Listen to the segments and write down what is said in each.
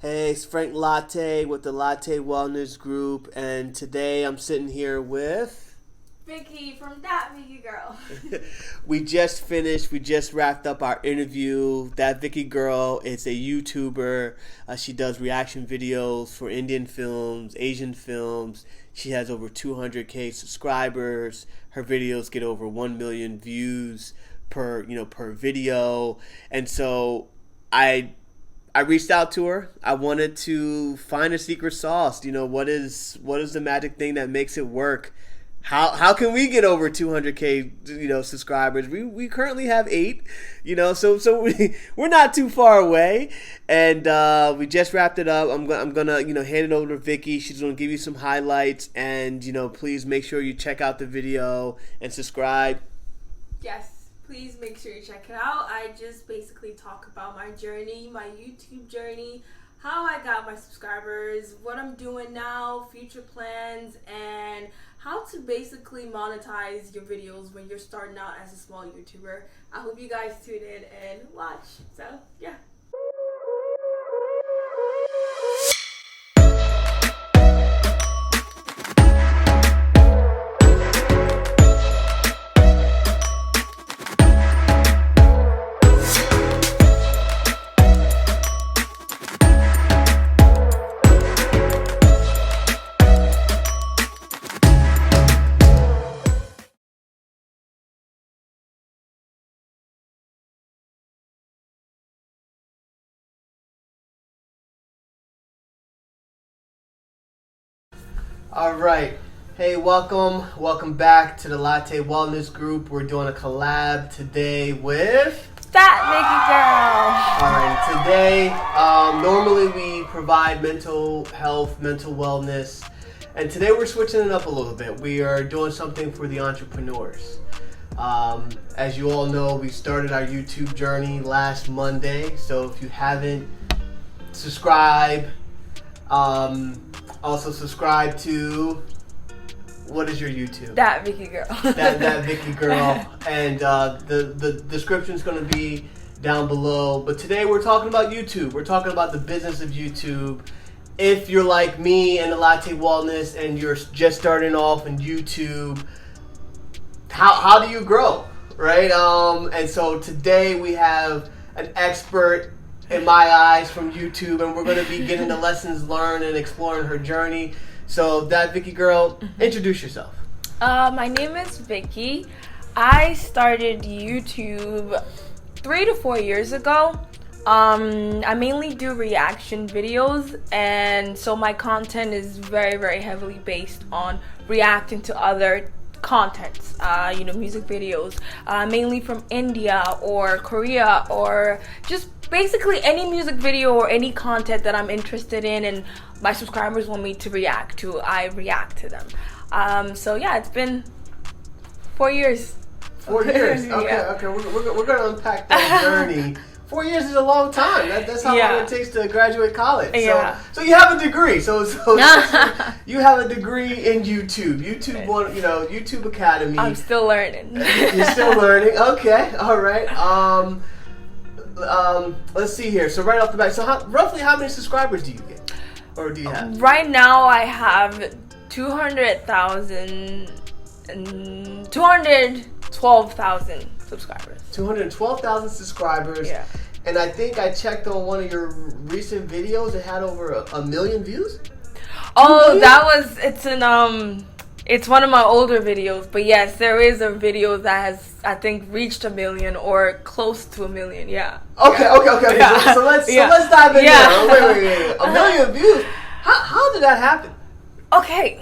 Hey, it's Frank Latte with the Latte Wellness Group, and today I'm sitting here with... Vicky from ThatVickeyGirl. We just wrapped up our interview. ThatVickeyGirl is a YouTuber. She does reaction videos for Indian films, Asian films. She has over 200K subscribers. Her videos get over 1 million views per video. And so I reached out to her. I wanted to find a secret sauce. What is the magic thing that makes it work? How can we get over 200K subscribers? We currently have 8, so we're not too far away, and we just wrapped it up. I'm gonna hand it over to Vicky. She's gonna give you some highlights, and please make sure you check out the video and subscribe. Yes, please make sure you check it out. I just basically talk about my journey, my YouTube journey, how I got my subscribers, what I'm doing now, future plans, and how to basically monetize your videos when you're starting out as a small YouTuber. I hope you guys tune in and watch. So, yeah. All right. Hey, welcome back to the Latte Wellness Group. We're doing a collab today with ThatVickeyGirl. All right. Today, normally we provide mental health, mental wellness, and today we're switching it up a little bit. We are doing something for the entrepreneurs. As you all know, we started our YouTube journey last Monday. So if you haven't, subscribe. Also subscribe to, what is your YouTube? ThatVickeyGirl. ThatVickeyGirl. And the description is going to be down below. But today we're talking about YouTube. We're talking about the business of YouTube. If you're like me and the Latte Wellness and you're just starting off in YouTube, how do you grow, right? And so today we have an expert in my eyes from YouTube, and we're going to be getting the lessons learned and exploring her journey. So ThatVickeyGirl, introduce yourself. My name is Vicky. I started YouTube 3 to 4 years ago. I mainly do reaction videos, and so my content is very, very heavily based on reacting to other contents, music videos, mainly from India or Korea, or just basically any music video or any content that I'm interested in and my subscribers want me to react to, I react to them. So yeah, it's been 4 years. 4 years. Okay, Yeah. okay. We're going to unpack that journey. 4 years is a long time. That's how long it takes to graduate college. Yeah. So you have a degree. So you have a degree in YouTube. YouTube Academy. I'm still learning. You're still learning. Okay. All right. Let's see here. So right off the bat, so roughly how many subscribers do you get, or do you have? Right now, I have 212,000 subscribers. 212,000 subscribers. Yeah. And I think I checked on one of your recent videos. It had over a million views. Oh, it's one of my older videos. But yes, there is a video that has, I think, reached 1 million or close to 1 million. Yeah. Okay. Yeah. So let's dive in there. Wait. 1 million views. How did that happen? Okay.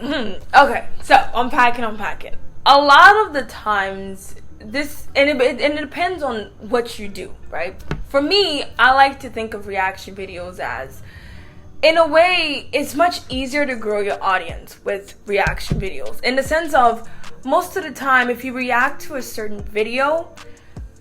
Okay. So unpacking. A lot of the times, it depends on what you do, right? For me, I like to think of reaction videos as, in a way, it's much easier to grow your audience with reaction videos. In the sense of, most of the time, if you react to a certain video,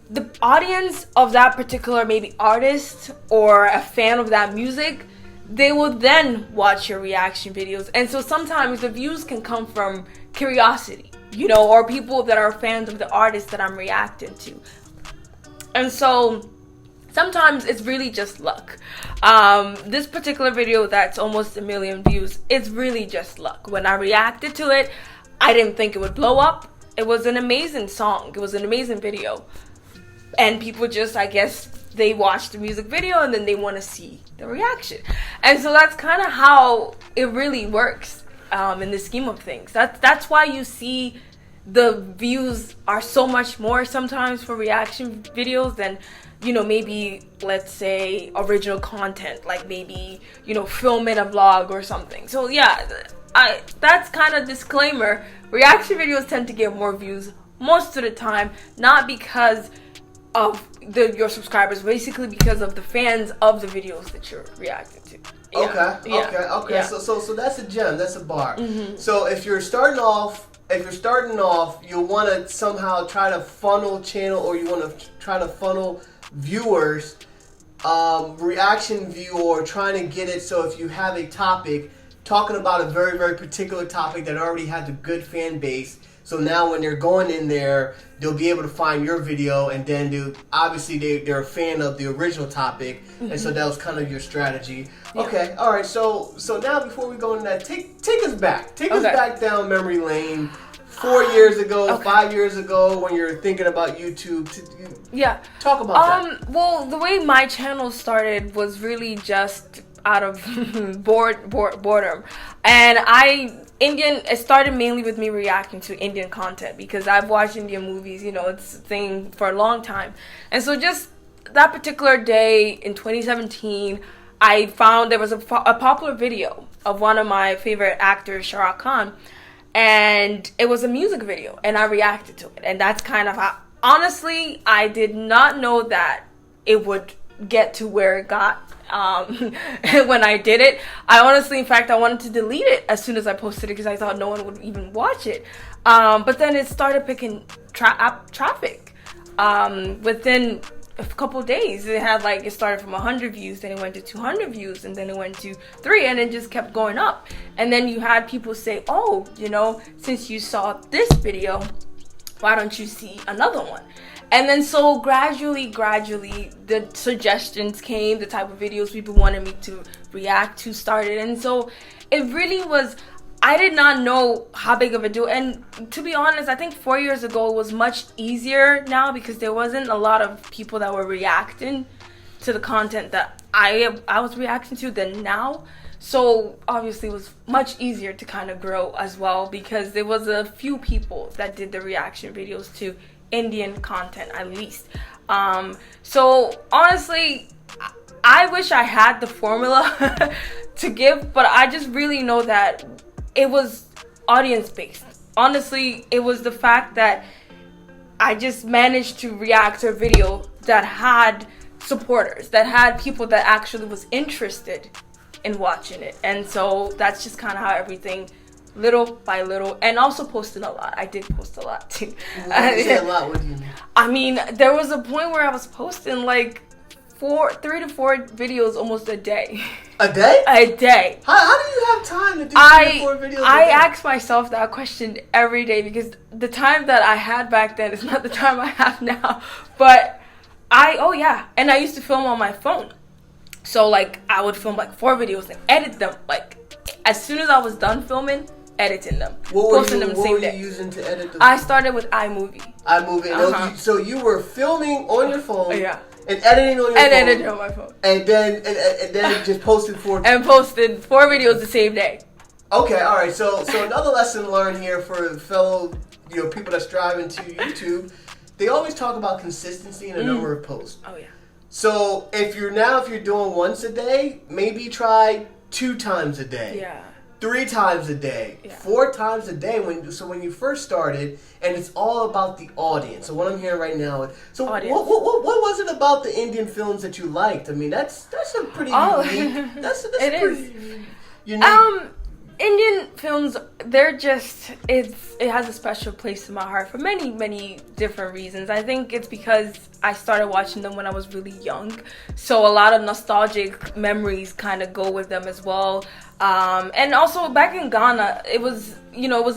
the audience of that particular maybe artist or a fan of that music, they will then watch your reaction videos. And so sometimes the views can come from curiosity, or people that are fans of the artist that I'm reacting to. And so sometimes it's really just luck. This particular video that's almost 1 million views, it's really just luck. When I reacted to it, I didn't think it would blow up. It was an amazing song. It was an amazing video. And people just, I guess, they watch the music video and then they want to see the reaction. And so that's kind of how it really works in the scheme of things. That's why you see the views are so much more sometimes for reaction videos than, you know, maybe, let's say, original content, like maybe, you know, filming a vlog or something. So yeah, that's kind of disclaimer. Reaction videos tend to get more views most of the time, not because of your subscribers, basically because of the fans of the videos that you're reacting to. Yeah. Okay. Yeah. So that's a gem. That's a bar. Mm-hmm. So if you're starting off, you'll want to somehow try to funnel channel, or you want to try to funnel viewers, reaction view, or trying to get it. So if you have a topic talking about a very, very particular topic that already has a good fan base, so now when they're going in there, they'll be able to find your video, and then obviously they're a fan of the original topic, and so that was kind of your strategy. Yeah. Okay, all right. So now before we go into that, take us back. Take us back down memory lane. 4 years ago, 5 years ago, when you're thinking about YouTube. Talk about that. Well, the way my channel started was really just out of boredom, and it started mainly with me reacting to Indian content because I've watched Indian movies, you know, it's a thing for a long time. And so just that particular day in 2017, I found there was a popular video of one of my favorite actors, Shah Rukh Khan, and it was a music video, and I reacted to it. And that's kind of how, honestly, I did not know that it would get to where it got when I did it. I honestly, in fact, I wanted to delete it as soon as I posted it because I thought no one would even watch it. But then it started picking traffic. Within a couple days, it started from 100 views, then it went to 200 views, and then it went to 3, and it just kept going up. And then you had people say, oh, you know, since you saw this video, why don't you see another one? And then so gradually, the suggestions came, the type of videos people wanted me to react to started. And so it really was, I did not know how big of a deal. And to be honest, I think 4 years ago it was much easier now because there wasn't a lot of people that were reacting to the content that I was reacting to than now. So obviously it was much easier to kind of grow as well because there was a few people that did the reaction videos to Indian content, at least. So honestly, I wish I had the formula to give, but I just really know that it was audience based. Honestly, it was the fact that I just managed to react to a video that had supporters, that had people that actually was interested in watching it. And so that's just kind of how everything, little by little, and also posting a lot. I did post a lot too. When you say a lot, what do you mean? I mean, there was a point where I was posting like 3 to 4 videos almost a day. A day? A day. How do you have time to do 3 to 4 videos I a day? ask myself that question every day because the time that I had back then is not the time I have now. But and I used to film on my phone. So like I would film like 4 videos and edit them like as soon as I was done filming, editing them, posting them the same day. What were you using to edit them? I started with iMovie. So you were filming on your phone. Yeah. And editing on your phone. And editing on my phone. And then just posted 4 and posted 4 videos the same day. Okay, all right. So another lesson learned here for fellow, you know, people that's striving to YouTube. They always talk about consistency and a number of posts. Oh yeah. So if you're doing once a day, maybe try 2 times a day. Yeah. 3 times a day, yeah. 4 times a day. When you first started, and it's all about the audience. So what I'm hearing right now. So what was it about the Indian films that you liked? I mean, that's a pretty unique. That's pretty unique. Indian films, they're just, it has a special place in my heart for many, many different reasons. I think it's because I started watching them when I was really young, so a lot of nostalgic memories kind of go with them as well. And also back in Ghana, it was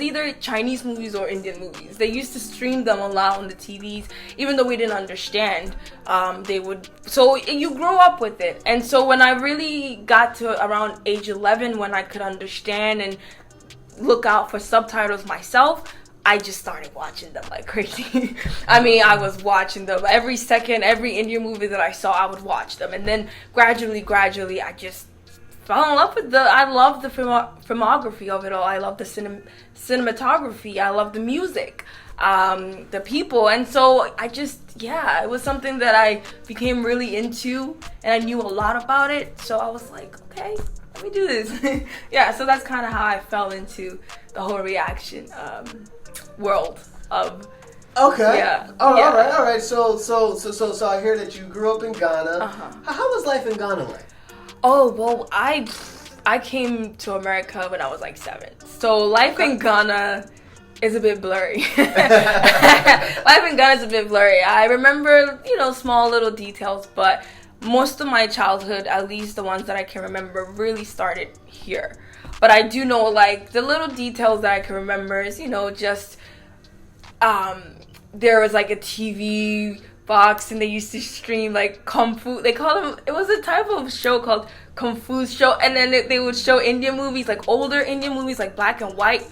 either Chinese movies or Indian movies. They used to stream them a lot on the TVs, even though we didn't understand. So you grow up with it. And so when I really got to around age 11, when I could understand and look out for subtitles myself, I just started watching them like crazy. I mean, I was watching them every second. Every Indian movie that I saw, I would watch them. And then gradually, I just fell in love with I love the filmography of it all. I love the cinematography. I love the music, the people. And so it was something that I became really into, and I knew a lot about it. So I was like, okay, let me do this. Yeah, so that's kind of how I fell into the whole reaction world of. Okay. Yeah. All yeah. right. So I hear that you grew up in Ghana. How was life in Ghana like? Oh, well, I came to America when I was like 7. So life in Ghana is a bit blurry. Life in Ghana is a bit blurry. I remember, small little details, but most of my childhood, at least the ones that I can remember, really started here. But I do know, like, the little details that I can remember is, just there was like a TV box and they used to stream like kung fu. They call them, it was a type of show called kung fu show, and then they would show Indian movies, like older Indian movies, like black and white.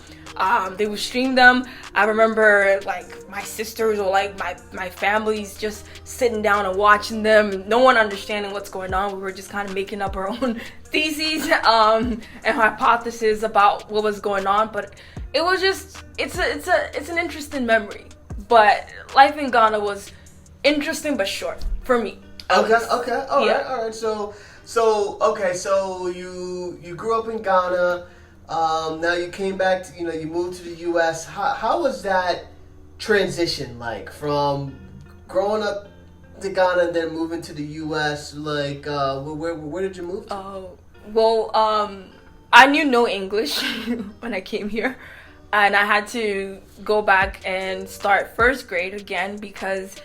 They would stream them. I remember like my sisters or like my families just sitting down and watching them, no one understanding what's going on. We were just kind of making up our own theses and hypotheses about what was going on. But it was just it's an interesting memory. But life in Ghana was interesting but short for me. Okay, all right. So you grew up in Ghana. Now you came back to, you moved to the U.S. How was that transition like from growing up to Ghana and then moving to the U.S.? Like, where did you move to? Oh, well, I knew no English when I came here, and I had to go back and start first grade again because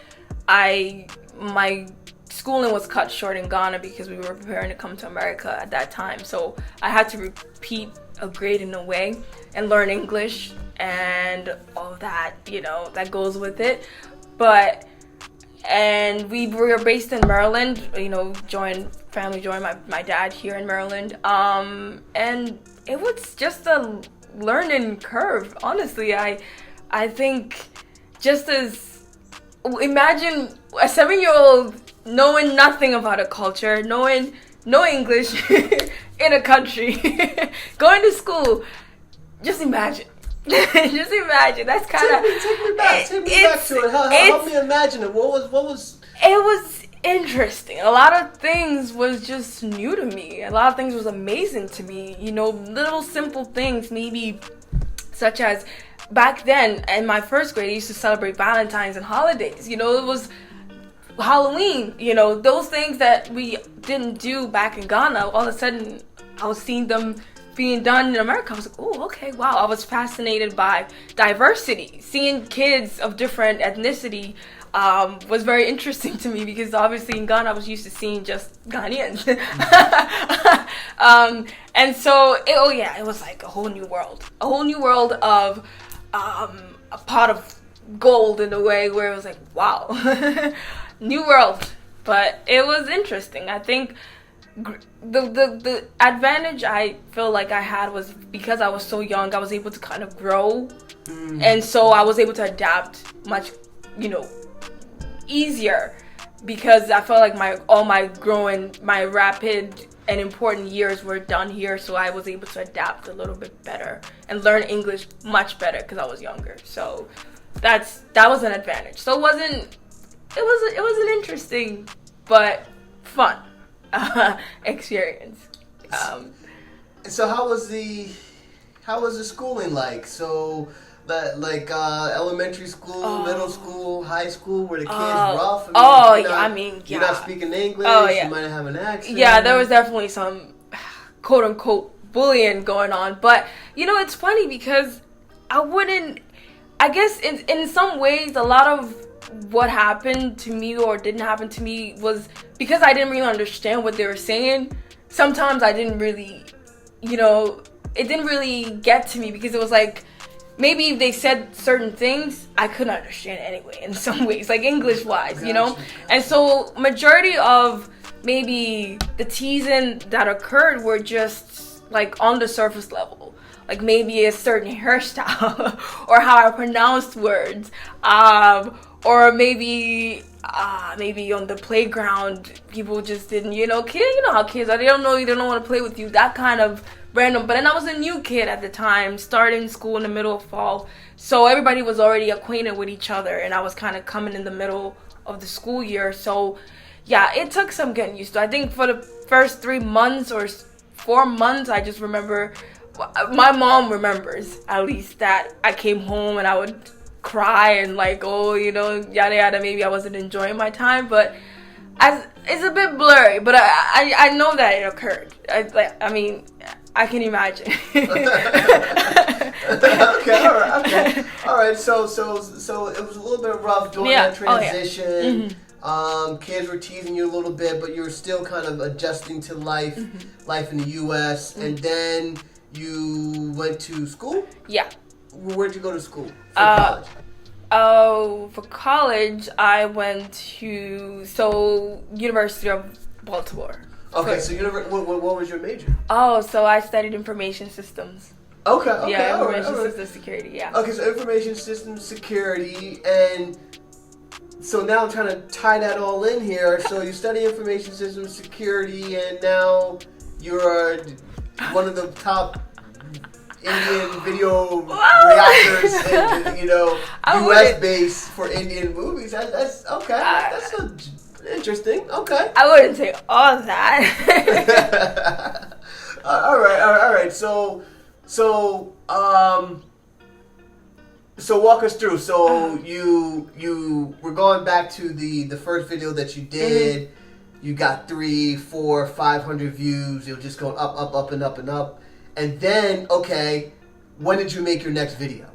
my schooling was cut short in Ghana because we were preparing to come to America at that time. So I had to repeat a grade in a way and learn English and all that, that goes with it. And we were based in Maryland, family joined my dad here in Maryland. And it was just a learning curve, honestly. I think imagine a 7-year-old knowing nothing about a culture, knowing no English in a country, going to school. Just imagine. Just imagine. That's kind of. Take me back to it. Help me imagine it. What was? It was interesting. A lot of things was just new to me. A lot of things was amazing to me. Little simple things, maybe such as back then in my first grade, I used to celebrate Valentine's and holidays. It was Halloween, those things that we didn't do back in Ghana. All of a sudden, I was seeing them being done in America. I was like, oh, okay, wow. I was fascinated by diversity. Seeing kids of different ethnicity was very interesting to me because obviously in Ghana I was used to seeing just Ghanaians. And so, it was like a whole new world of a pot of gold in a way where it was like, wow. New world. But it was interesting. I think the advantage I feel like I had was because I was so young, I was able to kind of grow. And so I was able to adapt much, easier because I felt like my rapid and important years were done here. So I was able to adapt a little bit better and learn English much better because I was younger. So that was an advantage. So it was an interesting but fun experience. So how was the schooling like? So elementary school, middle school, high school, were the kids rough? You're not speaking English. You might have an accent. Yeah, there was definitely some quote unquote bullying going on. But it's funny because I guess in some ways a lot of what happened to me or didn't happen to me was because I didn't really understand what they were saying. Sometimes I didn't really, it didn't really get to me because it was like, maybe if they said certain things, I couldn't understand anyway in some ways, like English-wise, And so majority of maybe the teasing that occurred were just like on the surface level. Like maybe a certain hairstyle or how I pronounced words. Or maybe on the playground, people just didn't, kids, you know how kids are. They don't know you, they don't want to play with you. That kind of random. But then I was a new kid at the time, starting school in the middle of fall. So everybody was already acquainted with each other. And I was kind of coming in the middle of the school year. So, yeah, it took some getting used to. I think for the first 3 months or 4 months, I just remember, my mom remembers at least that I came home and I would cry and like, yada yada, maybe I wasn't enjoying my time, but it's a bit blurry, but I know that it occurred. I can imagine. Okay, all right. So it was a little bit rough during that transition. Oh, yeah. Kids were teasing you a little bit, but you were still kind of adjusting to life in the U.S. And then you went to school? Yeah. Where'd you go to school for college? For college, I went to University of Baltimore. Okay, so what was your major? Oh, so I studied information systems. Okay, yeah, all information right. systems security. Yeah. Okay, so information systems security, and so now I'm trying to tie that all in here. So you study information systems security, and now you're one of the top Indian video reactors and U.S. based for Indian movies. That's okay. That's interesting. Okay. I wouldn't say all that. All right. So walk us through. So you were going back to the first video that you did. You got 300, 400, 500 views. It was just going up and up and up. And then, okay, when did you make your next video?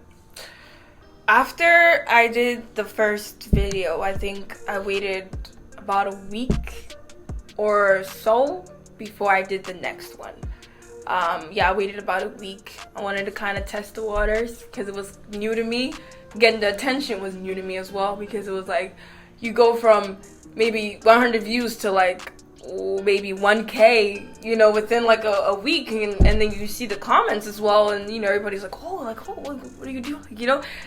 After I did the first video, I think I waited about a week or so before I did the next one. I waited about a week. I wanted to kind of test the waters because it was new to me. Getting the attention was new to me as well because it was like you go from maybe 100 views to like maybe 1K, within like a week, and then you see the comments as well, and everybody's like, what are you doing,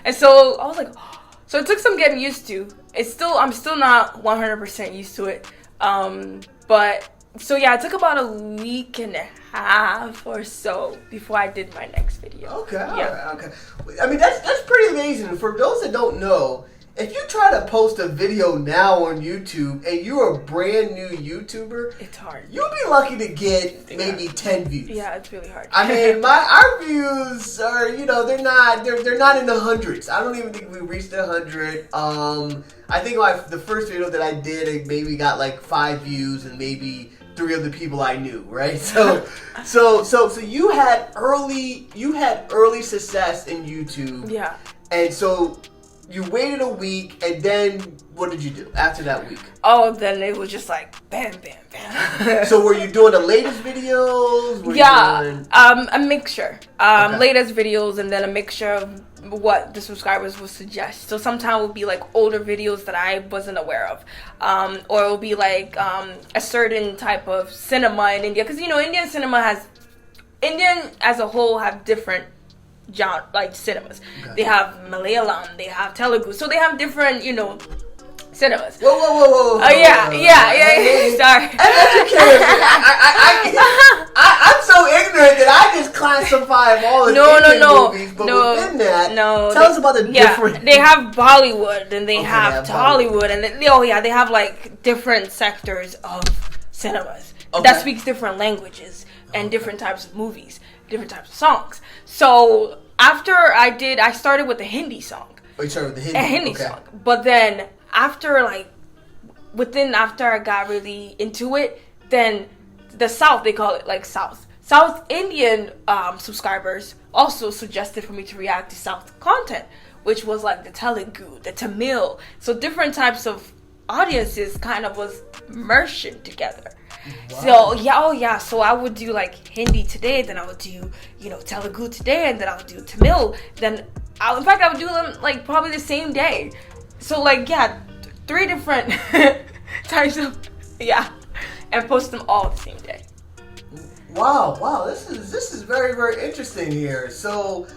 and so I was like, so it took some getting used to. I'm still not 100% used to it, but so yeah, it took about a week and a half or so before I did my next video. Okay, yeah. Okay. I mean, that's pretty amazing. For those that don't know, if you try to post a video now on YouTube and you're a brand new YouTuber, it's hard. You'll be lucky to get maybe 10 views. Yeah, it's really hard. I mean, our views are, they're not in the hundreds. I don't even think we reached 100. I think the first video that I did, it maybe got like 5 views and maybe 3 of the people I knew, right? So you had early success in YouTube. Yeah. And so you waited a week, and then what did you do after that week? Oh, then it was just like bam, bam, bam. So were you doing the latest videos? A mixture. Okay. Latest videos, and then a mixture of what the subscribers would suggest. So sometimes it would be like older videos that I wasn't aware of, or it would be like a certain type of cinema in India, because Indian as a whole have different genre, like cinemas. Okay. They have Malayalam, they have Telugu, so they have different, cinemas. Whoa. Oh yeah. Sorry. I'm so ignorant that I just classify all the Indian movies, but within that, tell us about the different. They have Bollywood and they have Tollywood, and they have like different sectors of cinemas that speaks different languages and different types of movies, different types of songs. So after I started with the Hindi song. Oh, you started with the Hindi? A Hindi song. But then after I got really into it, then the South, they call it like South Indian subscribers also suggested for me to react to South content, which was like the Telugu, the Tamil. So different types of audiences kind of was merged together. Wow. So so I would do like Hindi today, then I would do, Telugu today, and then I would do Tamil. Then I would do them like probably the same day. So like 3 different types of and post them all the same day. Wow, this is very, very interesting here. So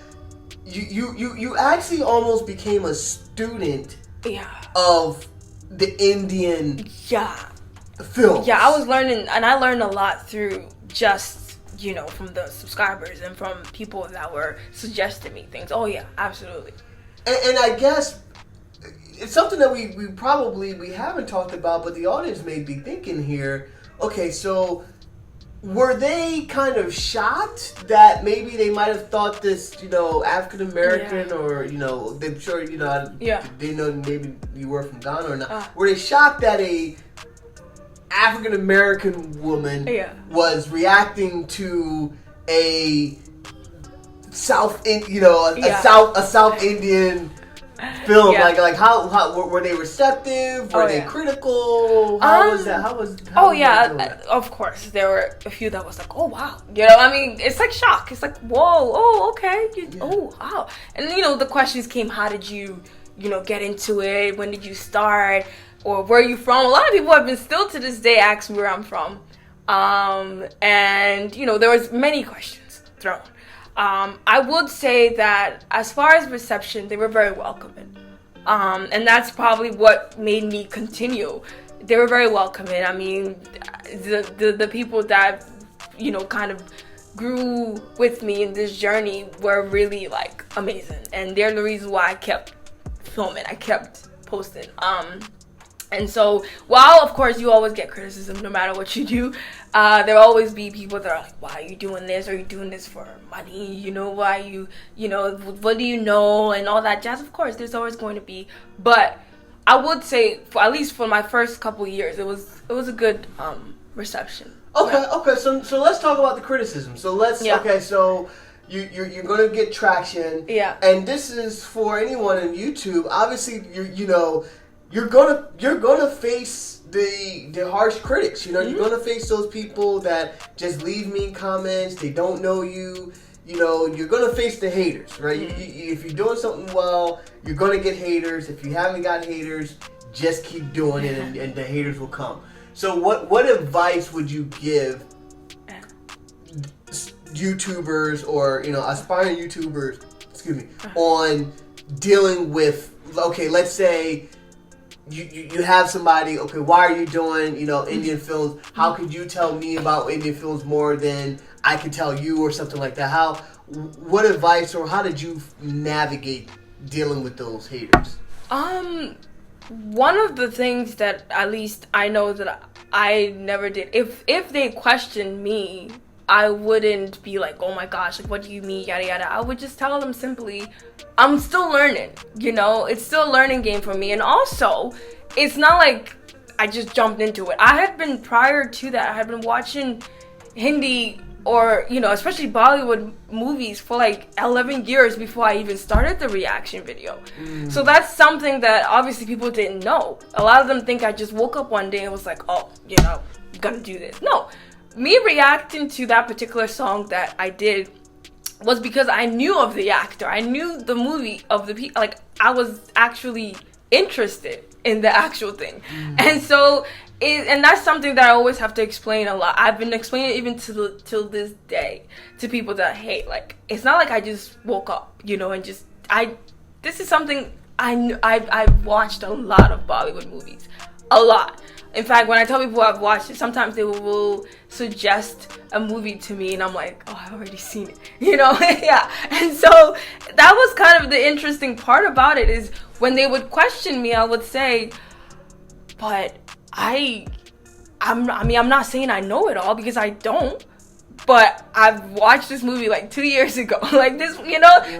you actually almost became a student of the Indian film. Yeah, I was learning, and I learned a lot through just, from the subscribers and from people that were suggesting me things. Oh yeah, absolutely. And I guess it's something that we haven't talked about, but the audience may be thinking here, okay, so were they kind of shocked that maybe they might have thought this, African American or, they're sure, they know maybe you were from Ghana or not. Were they shocked that a African American woman was reacting to a South Indian film? Like how were they receptive? Were they critical? How was that? Of course there were a few that was like, oh wow, it's like shock. It's like, whoa, oh okay, oh wow. And the questions came, how did you get into it? When did you start? Or where are you from? A lot of people have been still to this day ask me where I'm from. And there was many questions thrown. I would say that as far as reception, they were very welcoming. And that's probably what made me continue. They were very welcoming. I mean, the people that, kind of grew with me in this journey were really like amazing. And they're the reason why I kept filming. I kept posting. And so, while of course you always get criticism no matter what you do, there will always be people that are like, why are you doing this? Are you doing this for money? Why you, what do you know? And all that jazz. Of course, there's always going to be. But I would say, at least for my first couple years, it was a good reception. Okay. So let's talk about the criticism. So so you're going to get traction. Yeah. And this is for anyone on YouTube. Obviously, you're gonna face the harsh critics. You're gonna face those people that just leave mean comments. They don't know you. You're gonna face the haters, right? If you're doing something well, you're gonna get haters. If you haven't got haters, just keep doing it, and the haters will come. So what advice would you give YouTubers or aspiring YouTubers, on dealing with, okay, let's say you have somebody, okay, why are you doing, Indian films? How could you tell me about Indian films more than I could tell you, or something like that? What advice, or how did you navigate dealing with those haters? One of the things that at least I know that I never did, if they questioned me, I wouldn't be like, oh my gosh, like, what do you mean, yada yada. I would just tell them simply, I'm still learning, it's still a learning game for me. And also, it's not like I just jumped into it. I had been, prior to that, I had been watching Hindi or, especially Bollywood movies for like 11 years before I even started the reaction video. So that's something that obviously people didn't know. A lot of them think I just woke up one day and was like, oh, gonna do this. No. Me reacting to that particular song that I did was because I knew of the actor. I knew the movie of the people. Like, I was actually interested in the actual thing. And so, and that's something that I always have to explain a lot. I've been explaining it even till this day to people that, hey, like, it's not like I just woke up, and just, this is something I've watched a lot of Bollywood movies. A lot. In fact, when I tell people I've watched it, sometimes they will suggest a movie to me and I'm like, oh, I've already seen it, yeah. And so that was kind of the interesting part about it, is when they would question me, I would say, but I'm not saying I know it all, because I don't, but I've watched this movie like 2 years ago. Like this,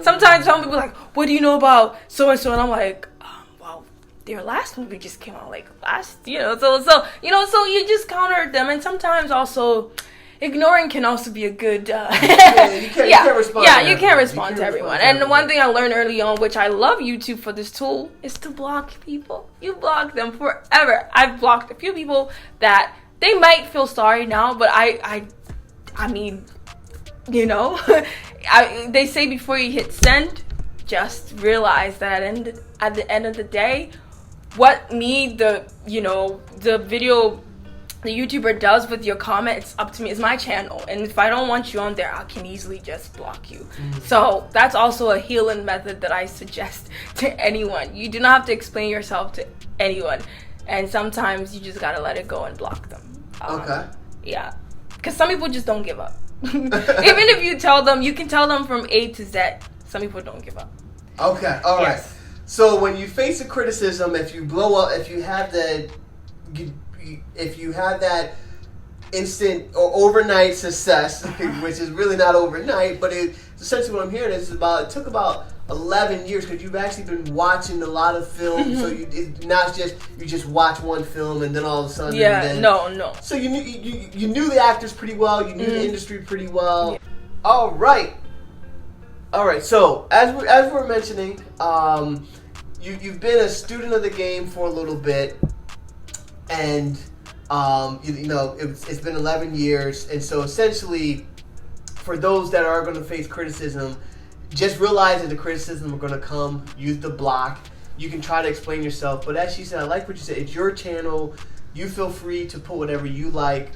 sometimes some people are like, what do you know about so-and-so? And I'm like, well, their last movie just came out like last, so you just counter them. And sometimes also ignoring can also be a good you can't respond you can't respond to everyone. And the one thing I learned early on, which I love YouTube for this tool, is to block people. You block them forever. I've blocked a few people that they might feel sorry now, but I mean, you know, they say before you hit send, just realize that at the end of the day, what the YouTuber does with your comment, it's up to me. It's my channel, and if I don't want you on there, I can easily just block you. So that's also a healing method that I suggest to anyone. You do not have to explain yourself to anyone, and sometimes you just gotta let it go and block them. Okay. Yeah, because some people just don't give up. Even if you tell them, you can tell them from A to Z. Some people don't give up. Okay, all right. So when you face a criticism, if you blow up, if you have that instant or overnight success, which is really not overnight, but it's essentially what I'm hearing is it took about 11 years, because you've actually been watching a lot of films. So it's not just you just watch one film and then all of a sudden. No. So you knew the actors pretty well, you knew the industry pretty well. Yeah. All right. So as we're mentioning, you've been a student of the game for a little bit, and it's been 11 years, and so essentially, for those that are going to face criticism, just realize that the criticism are going to come. Use the block. You can try to explain yourself, but as she said, I like what you said. It's your channel. You feel free to put whatever you like.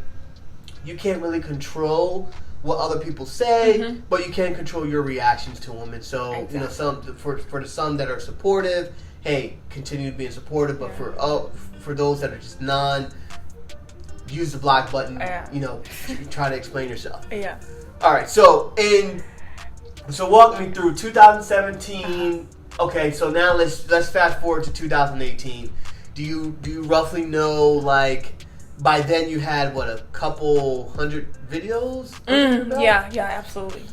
You can't really control what other people say, but you can control your reactions to them. And so, exactly. For the some that are supportive, hey, continue being supportive. But for those that are just use the block button. Try to explain yourself. Yeah. All right. So walk me through 2017. Okay. So now let's fast forward to 2018. Do you roughly know, like, by then you had a couple hundred videos? Yeah, absolutely.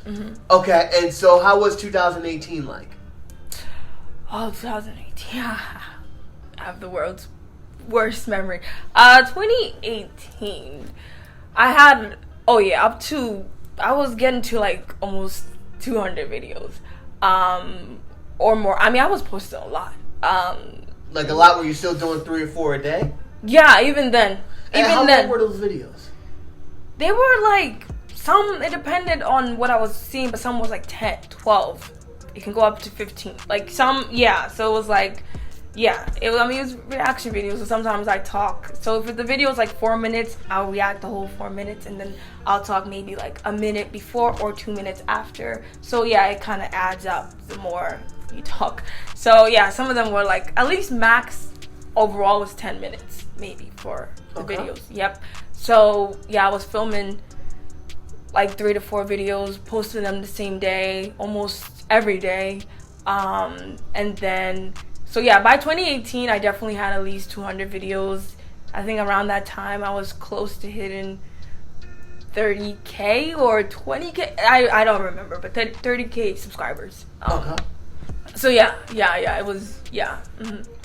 Okay, and so how was 2018 like? Oh, 2018. I have the world's worst memory. 2018, I had I was getting to like almost 200 videos, or more. I mean, I was posting a lot. Like a lot? Were you still doing 3 or 4 a day? Yeah, even then. How long were those videos? They were like, it depended on what I was seeing, but some was like 10, 12. It can go up to 15. Like some, so it was like, it was reaction videos, so sometimes I talk. So if the video is like 4 minutes, I'll react the whole 4 minutes, and then I'll talk maybe like a minute before or 2 minutes after. So it kind of adds up the more you talk. So some of them were like, at least max overall was 10 minutes maybe for the videos. Yep. So I was filming like 3 to 4 videos, posting them the same day, almost every day. And then by 2018 I definitely had at least 200 videos. I think around that time I was close to hitting 30K or 20K. I don't remember, but 30K subscribers. So it was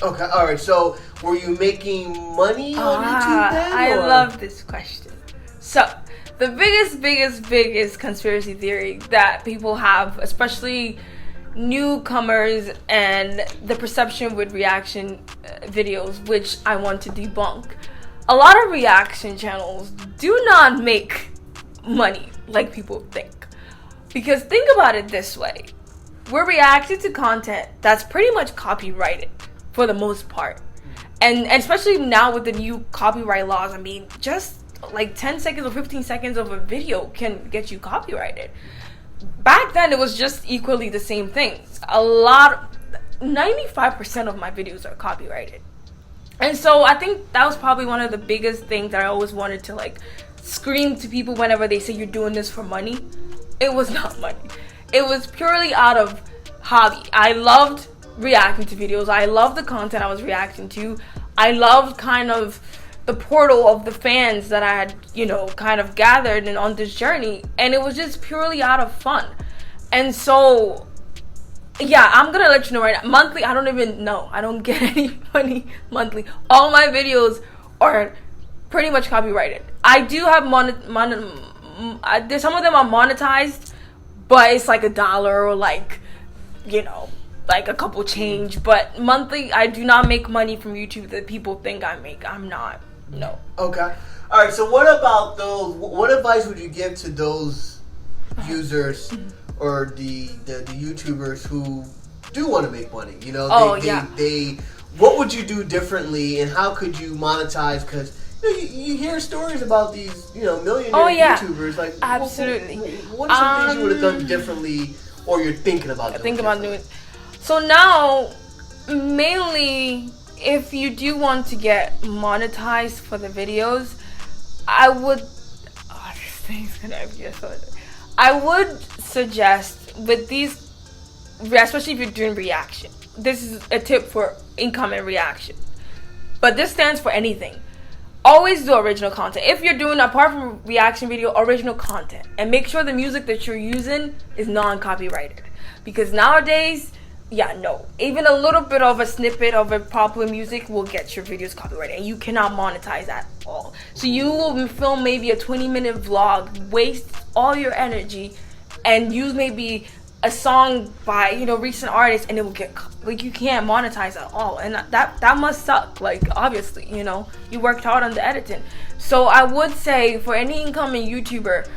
Okay, all right. So were you making money on YouTube then? I love this question. So the biggest conspiracy theory that people have, especially newcomers, and the perception with reaction videos, which I want to debunk. A lot of reaction channels do not make money like people think. Because think about it this way. We're reacting to content that's pretty much copyrighted for the most part. And especially now with the new copyright laws, I mean, just like 10 seconds or 15 seconds of a video can get you copyrighted. Back then, it was just equally the same thing. 95% of my videos are copyrighted. And so I think that was probably one of the biggest things that I always wanted to like scream to people whenever they say you're doing this for money. It was not money. It was purely out of hobby. I loved reacting to videos. I loved the content I was reacting to. I loved kind of the portal of the fans that I had, kind of gathered and on this journey. And it was just purely out of fun. And so, I'm going to let you know right now. Monthly, I don't even know. I don't get any money monthly. All my videos are pretty much copyrighted. I do have there's some of them are monetized, but it's like $1 or like, you know, like a couple change. But monthly, I do not make money from YouTube that people think I make. I'm not. No. Okay. All right. So what about those? What advice would you give to those users or the YouTubers who do want to make money? You know, they what would you do differently, and how could you monetize? Because you hear stories about these, millionaire YouTubers. Like, absolutely. What are some things you would have done differently, or you're thinking about doing? So now, mainly, if you do want to get monetized for the videos, I would. Oh, this thing's gonna be so. I would suggest with these, especially if you're doing reaction. This is a tip for income and reaction, but this stands for anything. Always do original content. If you're doing, apart from reaction video, original content, and make sure the music that you're using is non-copyrighted, because nowadays, even a little bit of a snippet of a popular music will get your videos copyrighted, and you cannot monetize at all. So you will film maybe a 20-minute vlog, waste all your energy, and use maybe a song by recent artists, and it will get you can't monetize at all, and that must suck. Like, obviously, you worked hard on the editing. So I would say for any incoming YouTuber,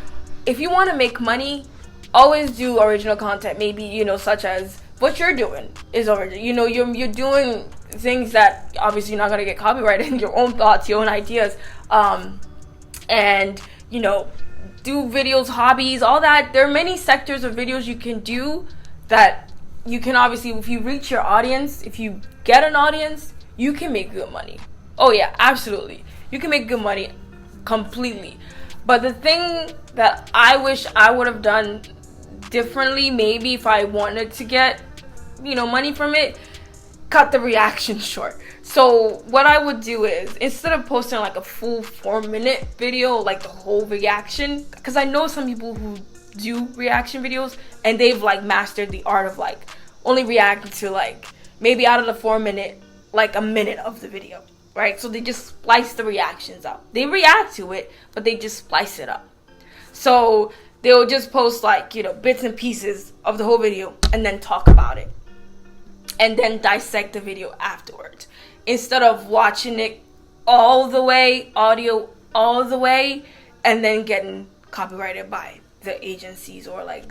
if you want to make money, always do original content. Maybe such as what you're doing is original. You're doing things that obviously you're not gonna get copyrighted. Your own thoughts, your own ideas, and do videos, hobbies, all that. There are many sectors of videos you can do that you can obviously, if you reach your audience, if you get an audience, you can make good money. Oh yeah, absolutely. You can make good money completely. But the thing that I wish I would have done differently, maybe if I wanted to get, money from it, cut the reaction short. So what I would do is, instead of posting like a full 4-minute video, like the whole reaction, because I know some people who do reaction videos and they've like mastered the art of like only reacting to like maybe out of the 4-minute, like a minute of the video, right? So they just splice the reactions up. They react to it, but they just splice it up. So they'll just post like, bits and pieces of the whole video and then talk about it, and then dissect the video afterwards, instead of watching it all the way, audio all the way, and then getting copyrighted by the agencies or like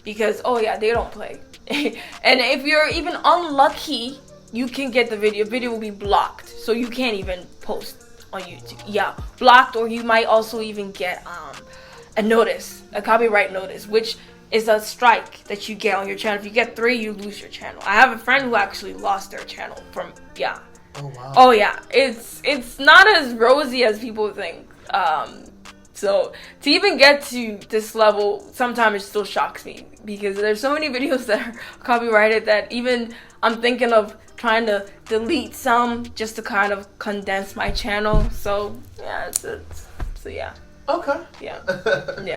because they don't play. And if you're even unlucky, you can get the video will be blocked, so you can't even post on YouTube. Blocked, or you might also even get a copyright notice, which is a strike that you get on your channel. If you get 3, you lose your channel. I have a friend who actually lost their channel from Oh wow. Oh yeah, it's not as rosy as people think. So to even get to this level, sometimes it still shocks me, because there's so many videos that are copyrighted that even I'm thinking of trying to delete some just to kind of condense my channel. So yeah, so yeah. Okay. Yeah. Yeah.